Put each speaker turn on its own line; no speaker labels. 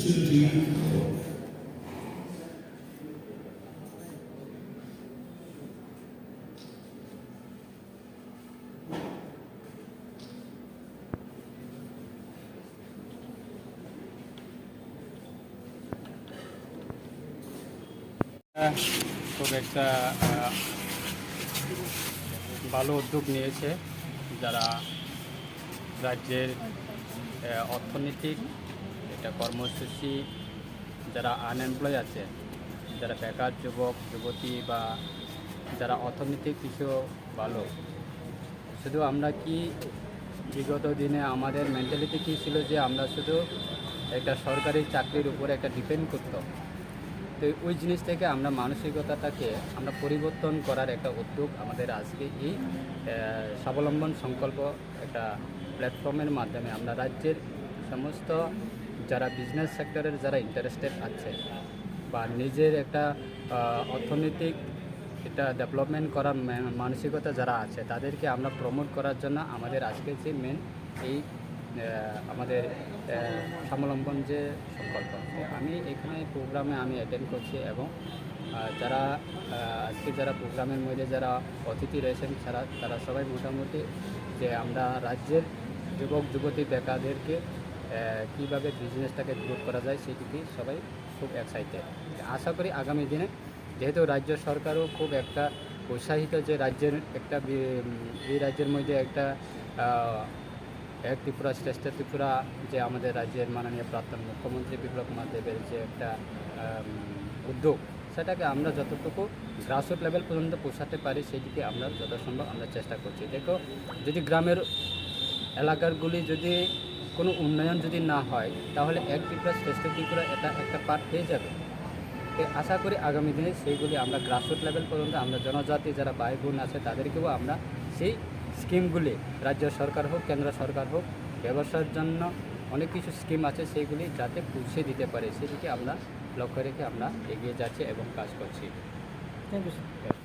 খুব একটা ভালো উদ্যোগ নিয়েছে যারা রাজ্যের অর্থনৈতিক এটা কর্মসূচি, যারা আনএমপ্লয় আছে, যারা বেকার যুবক যুবতী বা যারা অর্থনৈতিক কিছু ভালো, শুধু আমরা কি বিগত দিনে আমাদের মেন্টালিটি কী ছিল যে আমরা শুধু একটা সরকারি চাকরির উপরে একটা ডিপেন্ড করতাম। তো ওই জিনিস থেকে আমরা মানসিকতাটাকে আমরা পরিবর্তন করার একটা উদ্যোগ আমাদের আজকে এই স্বাবলম্বন সংকল্প একটা প্ল্যাটফর্মের মাধ্যমে আমরা রাজ্যের সমস্ত যারা বিজনেস সেক্টরের যারা ইন্টারেস্টেড আছে বা নিজের একটা অর্থনৈতিক এটা ডেভেলপমেন্ট করার মানসিকতা যারা আছে তাদেরকে আমরা প্রমোট করার জন্য আমাদের আজকে যে মেন এই আমাদের স্বাবলম্বন যে সংকল্প। আমি এখানে প্রোগ্রামে আমি অ্যাটেন্ড করছি এবং যারা আজকে যারা প্রোগ্রামের মধ্যে যারা অতিথি রয়েছেন তারা সবাই মোটামুটি যে আমরা রাজ্যের যুবক যুবতী বেকারদেরকে কীভাবে বিজনেসটাকে গ্রোথ করা যায় সেদিকে সবাই খুব এক্সাইটেড। আশা করি আগামী দিনে যেহেতু রাজ্য সরকারও খুব একটা উৎসাহিত যে রাজ্যের একটা এই রাজ্যের মধ্যে একটা এক ত্রিপুরা শ্রেষ্ঠ ত্রিপুরা যে আমাদের রাজ্যের মাননীয় প্রাক্তন মুখ্যমন্ত্রী বিপ্লব কুমার দেবের যে একটা উদ্যোগ, সেটাকে আমরা যতটুকু গ্রাসরুট লেভেল পর্যন্ত পৌঁছাতে পারি সেদিকে আমরা যথাসম্ভব আমরা চেষ্টা করছি। দেখো, যদি গ্রামের এলাকাগুলি যদি কোনো উন্নয়ন যদি না হয় তাহলে এক ত্রিপুরা শ্রেষ্ঠ ত্রিপুরা এটা একটা পার্ট হয়ে যাবে। আশা করি আগামী দিনে সেইগুলি আমরা গ্রাসরুট লেভেল পর্যন্ত আমরা জনজাতি যারা ভাই বোন আছে তাদেরকেও আমরা সেই স্কিমগুলি রাজ্য সরকার হোক কেন্দ্র সরকার হোক ব্যবসার জন্য অনেক কিছু স্কিম আছে সেইগুলি যাতে পৌঁছে দিতে পারে সেদিকে আমরা লক্ষ্য রেখে আমরা এগিয়ে যাচ্ছি এবং কাজ করছি।
Thank you sir.